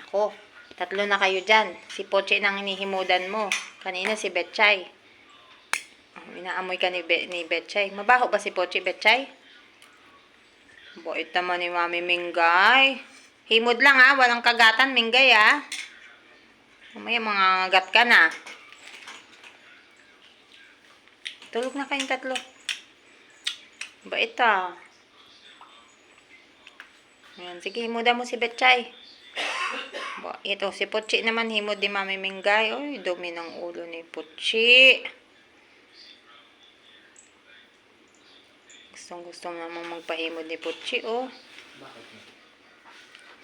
ako. 3 na kayo dyan. Si Pochi nang hinihimudan mo. Kanina si Betchay. Oh, inaamoy ka ni Betchay. Mabaho ba si Pochi, Betchay? Bait naman ni Mami Minggay. Himod lang ha. Walang kagatan, Minggay ha. Mamaya mga agat ka na. Tulog na kayong 3. Bait ah. Ayan, sige, himuda mo si Betchay. Ito, si Pochi naman, himod ni Mami Minggay. Uy, dumi ng ulo ni Pochi. Gustong-gusto namang magpahimod ni Pochi, oh. Bakit?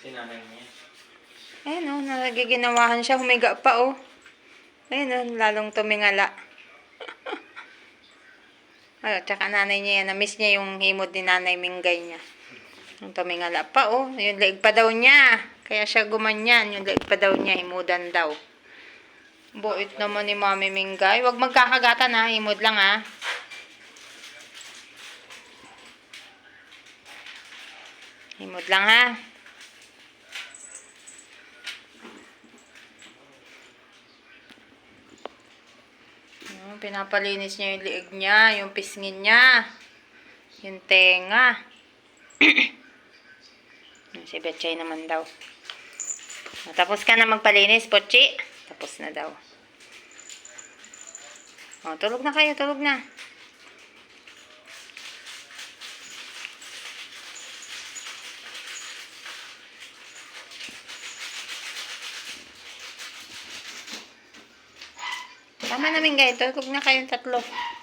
Sinanay niya. Ayan, oh, nagiginawahan siya. Humiga pa, oh. Ayan, oh, lalong tumingala. Ay, tsaka nanay niya yan. Na-miss niya yung himod ni Nanay Minggay niya. Yung tumingala pa, oh. Yung leeg pa daw niya. Kaya siya gumanyan. Yung leeg pa daw niya, himudan daw. Buit naman ni Mami Minggay. Huwag magkakagatan, ha. Himod lang, ha. Himod lang, ha. Pinapalinis niya yung leeg niya, yung pisngin niya, yung tenga. Si Betchay naman daw. Tapos ka na magpalinis, Pochi? Tapos na daw. O, tulog na kayo, tulog na. Tama namin guys, tulog na kayong 3.